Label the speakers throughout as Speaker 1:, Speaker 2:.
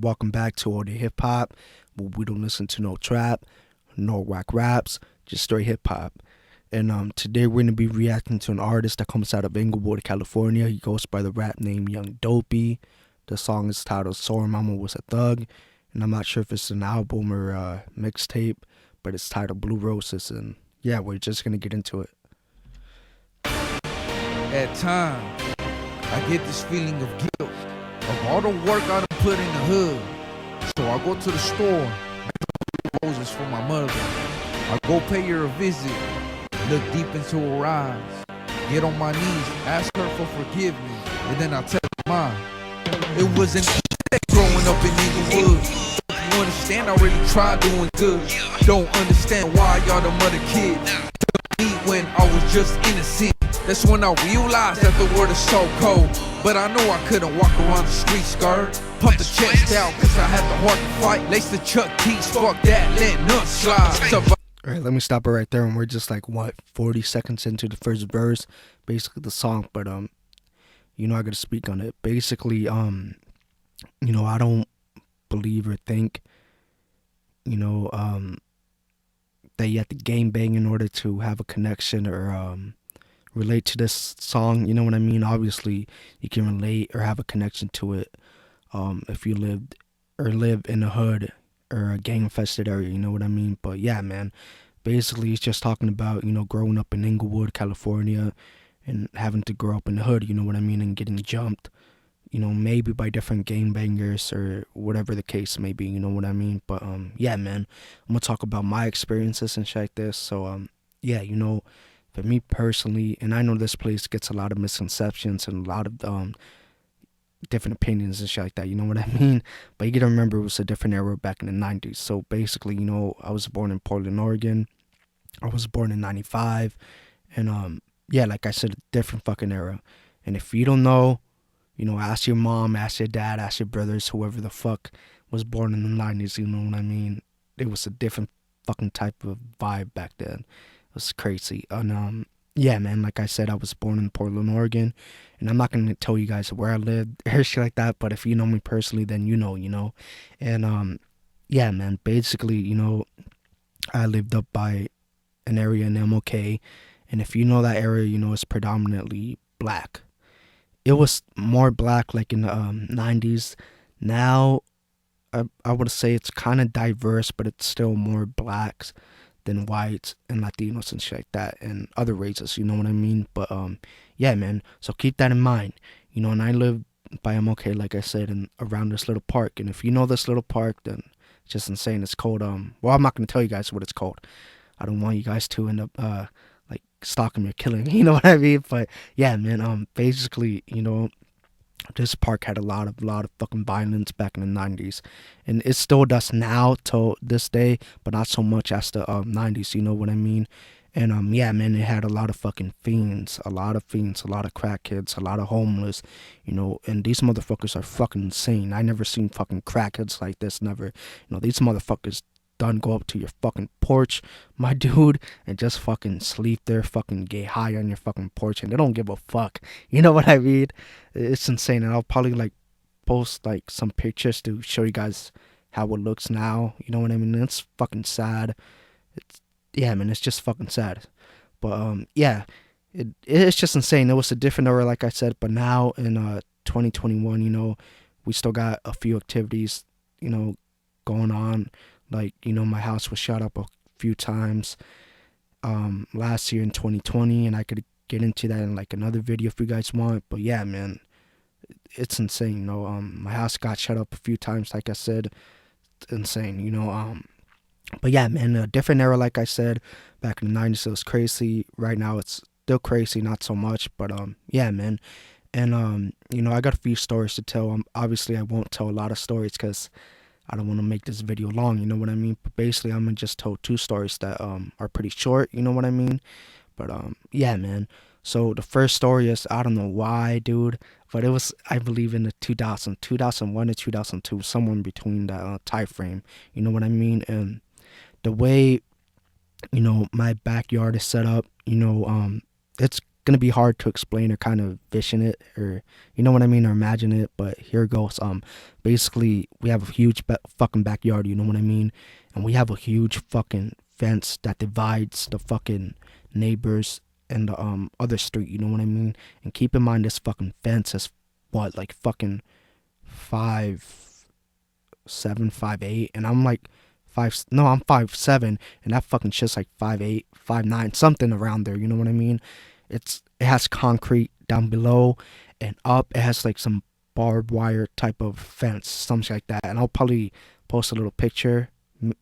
Speaker 1: Welcome back to All the Hip Hop, where we don't listen to no trap, no whack raps, just straight hip hop. And today we're gonna be reacting to an artist that comes out of Inglewood, California. He goes by the rap name YoungDopey. The song is titled "Sorry Mama Was a Thug," and I'm not sure if it's an album or a mixtape, but it's titled Blue Roses. And yeah, we're just gonna get into it.
Speaker 2: At times, I get this feeling of guilt of all the work I done put in the hood. So I go to the store, roses for my mother. I go pay her a visit, look deep into her eyes, get on my knees, ask her for forgiveness, and then I tell her mine. It wasn't growing up in Inglewood. You understand, I really tried doing good. Don't understand why y'all the mother kids me when I was just innocent. That's when I realized that the world is so cold. But I know I couldn't walk around the street skirt. Pump the chest out cause I had the heart to fight. Lace the Chuck T's, fuck that, let none slide.
Speaker 1: Alright, let me stop it right there, and we're just like 40 seconds into the first verse, basically the song. But I gotta speak on it. Basically, I don't believe or think, that you have to game bang in order to have a connection or relate to this song. You know what I mean? Obviously, you can relate or have a connection to it if you lived or live in a hood or a gang-infested area. You know what I mean? But yeah, man. Basically, it's just talking about growing up in Inglewood, California, and having to grow up in the hood. You know what I mean? And getting jumped. Maybe by different gangbangers or whatever the case may be, you know what I mean? But, yeah, man, I'm gonna talk about my experiences and shit like this. So, yeah, for me personally, and I know this place gets a lot of misconceptions and a lot of, different opinions and shit like that, you know what I mean? But you gotta remember it was a different era back in the 90s. So basically, I was born in Portland, Oregon. I was born in 95. And, yeah, like I said, a different fucking era. And if you don't know, ask your mom, ask your dad, ask your brothers, whoever the fuck was born in the 90s, you know what I mean? It was a different fucking type of vibe back then. It was crazy. And, yeah, man, like I said, I was born in Portland, Oregon. And I'm not going to tell you guys where I lived or shit like that, but if you know me personally, then you know. And, yeah, man, basically, I lived up by an area in MLK. And if you know that area, it's predominantly black. It was more black like in the 90s. Now, I would say it's kind of diverse, but it's still more blacks than whites and Latinos and shit like that, and other races, you know what I mean? But, yeah, man, so keep that in mind. And I live by MLK, like I said, and around this little park. And if you know this little park, then it's just insane. It's called, well, I'm not going to tell you guys what it's called. I don't want you guys to end up, like stalking me or killing me, you know what I mean? But yeah, man, basically, this park had a lot of fucking violence back in the 90s, and it still does now till this day, but not so much as the 90s, you know what I mean? And yeah, man, it had a lot of fucking fiends, a lot of crackheads, a lot of homeless, and these motherfuckers are fucking insane. I never seen fucking crackheads like this, never. These motherfuckers done go up to your fucking porch, my dude, and just fucking sleep there, fucking get high on your fucking porch, and they don't give a fuck. You know what I mean? It's insane. And I'll probably like post like some pictures to show you guys how it looks now. You know what I mean? It's fucking sad. Yeah, man, it's just fucking sad. But yeah, it's just insane. It was a different era, like I said, but now in 2021, we still got a few activities, going on. Like, my house was shot up a few times last year in 2020, and I could get into that in like another video if you guys want. But yeah, man, it's insane. My house got shut up a few times, like I said. It's insane. But yeah, man, a different era, like I said, back in the 90s. It was crazy. Right now it's still crazy, not so much, but yeah, man. And I got a few stories to tell. Obviously I won't tell a lot of stories because I don't want to make this video long, you know what I mean? But basically, I'm going to just tell two stories that are pretty short, you know what I mean? But yeah, man. So the first story is, I don't know why, dude, but it was, I believe, in the 2001 to 2002, somewhere in between that time frame, you know what I mean? And the way, my backyard is set up, it's gonna be hard to explain or kind of vision it, or you know what I mean, or imagine it. But here it goes. Basically, we have a huge fucking backyard. You know what I mean, and we have a huge fucking fence that divides the fucking neighbors and the other street. You know what I mean. And keep in mind, this fucking fence is what, like fucking 5'7", 5'8", and I'm like I'm 5'7", and that fucking shit's like 5'8", 5'9", something around there. You know what I mean? It has concrete down below, and up it has like some barbed wire type of fence, something like that. And I'll probably post a little picture.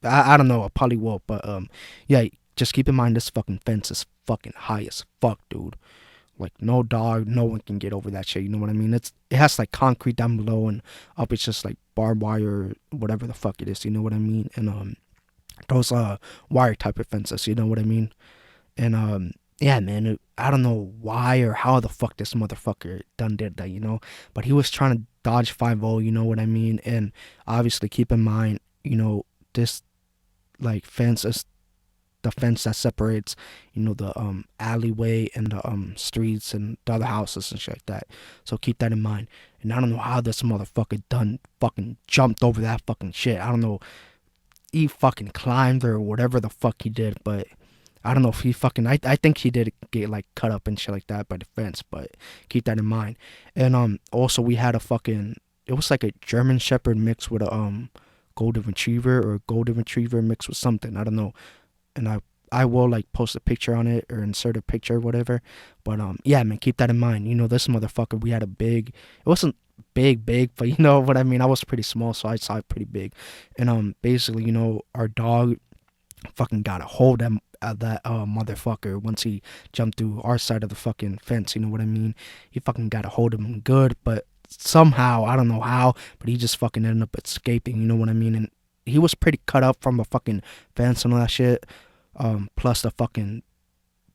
Speaker 1: I don't know. I probably will, but yeah. Just keep in mind, this fucking fence is fucking high as fuck, dude. Like, no dog, no one can get over that shit. You know what I mean? It has like concrete down below, and up it's just like barbed wire, whatever the fuck it is. You know what I mean? And those wire type of fences. You know what I mean? And yeah, man. I don't know why or how the fuck this motherfucker done did that. You know, but he was trying to dodge 5-0. You know what I mean? And obviously, keep in mind, you know, this like fence is the fence that separates, you know, the alleyway and the streets and the other houses and shit like that. So keep that in mind. And I don't know how this motherfucker done fucking jumped over that fucking shit. I don't know. He fucking climbed or whatever the fuck he did, but I don't know if he fucking I think he did get like cut up and shit like that by the fence, but keep that in mind. And also we had a fucking, it was like a German Shepherd mixed with a golden retriever, or a golden retriever mixed with something. I don't know. And I will like post a picture on it or insert a picture or whatever. But yeah, man, keep that in mind. You know, this motherfucker, we had a big, it wasn't big, but you know what I mean? I was pretty small, so I saw it pretty big. And basically, you know, our dog fucking got a hold of that motherfucker once he jumped through our side of the fucking fence. You know what I mean? He fucking got a hold of him good, but somehow, I don't know how, but he just fucking ended up escaping. You know what I mean? And he was pretty cut up from the fucking fence and all that shit. Plus the fucking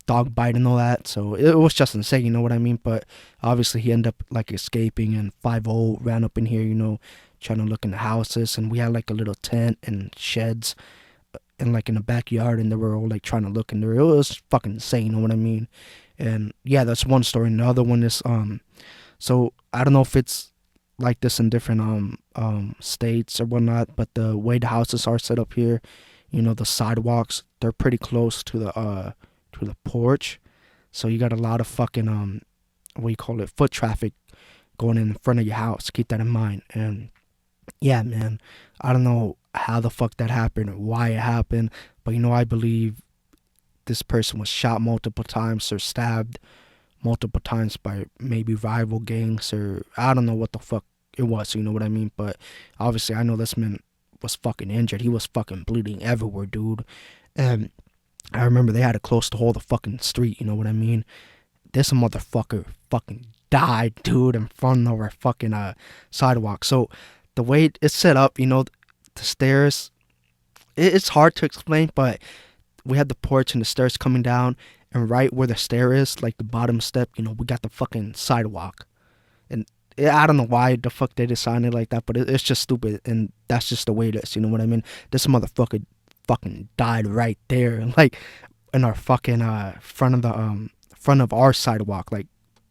Speaker 1: dog bite and all that. So it was just insane, you know what I mean? But obviously he ended up like escaping, and 5-0 ran up in here, you know, trying to look in the houses. And we had like a little tent and sheds and like in the backyard, and they were all like trying to look in there. It was fucking insane, you know what I mean? And yeah, that's one story. And the other one is so I don't know if it's like this in different states or whatnot, but the way the houses are set up here, you know, the sidewalks, they're pretty close to the porch, so you got a lot of fucking what do you call it, foot traffic going in front of your house. Keep that in mind. And yeah, man, I don't know how the fuck that happened or why it happened, but you know, I believe this person was shot multiple times or stabbed multiple times by maybe rival gangs, or I don't know what the fuck it was, you know what I mean? But obviously I know this man was fucking injured. He was fucking bleeding everywhere, dude. And I remember they had to close the whole the fucking street, you know what I mean? This motherfucker fucking died, dude, in front of our fucking sidewalk. So the way it's set up, you know, the stairs, it's hard to explain, but we had the porch and the stairs coming down, and right where the stair is, like the bottom step, you know, we got the fucking sidewalk. And I don't know why the fuck they designed it like that, but it's just stupid, and that's just the way it is, you know what I mean? This motherfucker fucking died right there, like in our fucking front of our sidewalk, like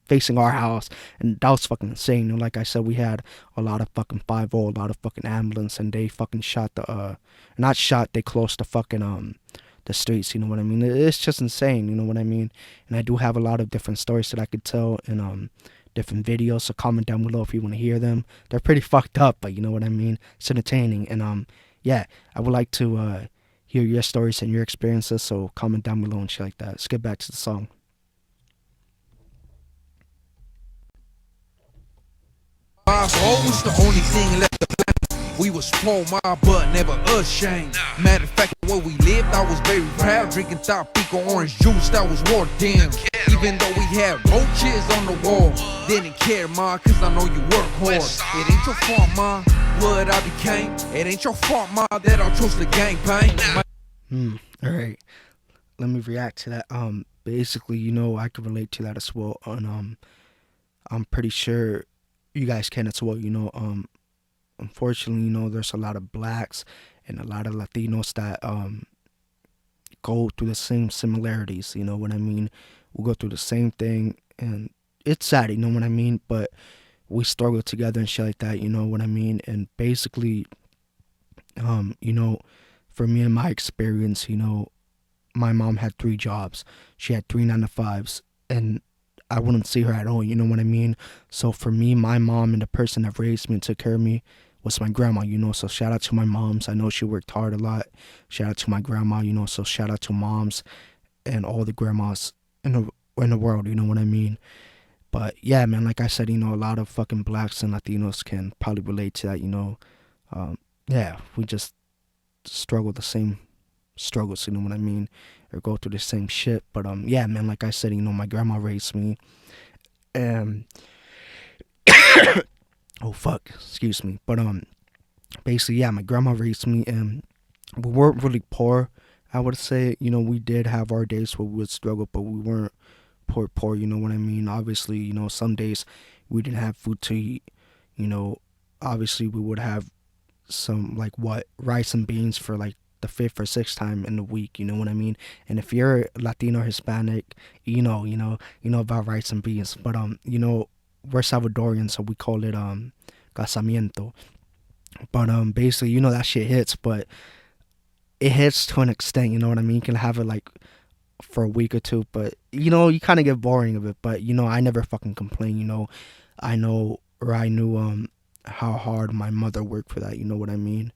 Speaker 1: facing our house. And that was fucking insane. And like I said, we had a lot of fucking 5-0, a lot of fucking ambulance, and they fucking shot the not shot, they closed the fucking the streets, you know what I mean? It's just insane, you know what I mean? And I do have a lot of different stories that I could tell in different videos, so comment down below if you want to hear them. They're pretty fucked up, but you know what I mean? It's entertaining. And yeah, I would like to hear your stories and your experiences, so comment down below and shit like that. Let's get back to the song.
Speaker 2: Always the only thing left to blame. We was poor, my but never ashamed. Matter of fact, where we lived, I was very proud. Drinking Tropico orange juice, that was watered down. Even though we had roaches on the wall, didn't care, ma, cause I know you work hard. It ain't your fault, ma, what I became. It ain't your fault, ma, that I chose the gang pain.
Speaker 1: Alright, let me react to that. Basically, you know, I can relate to that as well. And I'm pretty sure you guys can as well, you know. Unfortunately, you know, there's a lot of blacks and a lot of Latinos that go through the same similarities, you know what I mean, we go through the same thing, and it's sad, you know what I mean? But we struggle together and shit like that, you know what I mean? And basically, you know, for me and my experience, you know, my mom had 3 jobs. She had 3 9 to 5s, and I wouldn't see her at all, you know what I mean? So for me, my mom and the person that raised me and took care of me was my grandma, you know. So shout out to my moms. I know she worked hard a lot. Shout out to my grandma, you know. So shout out to moms and all the grandmas in the world, you know what I mean? But yeah, man, like I said, you know, a lot of fucking blacks and Latinos can probably relate to that, you know. Yeah, we just struggle the same struggles, you know what I mean? Or go through the same shit. But yeah, man, like I said, you know, my grandma raised me, and oh fuck, excuse me. But basically, yeah, my grandma raised me, and we weren't really poor. I would say, you know, we did have our days where we would struggle, but we weren't poor. You know what I mean? Obviously, you know, some days we didn't have food to eat. You know, obviously we would have some like what rice and beans for like the 5th or 6th time in the week. You know what I mean? And if you're Latino or Hispanic, you know about rice and beans. But you know, we're Salvadorian, so we call it casamiento. But basically, you know, that shit hits, but it hits to an extent. You know what I mean? You can have it like for a week or two, but you know, you kind of get boring of it. But you know, I never fucking complain. You know, I knew how hard my mother worked for that. You know what I mean?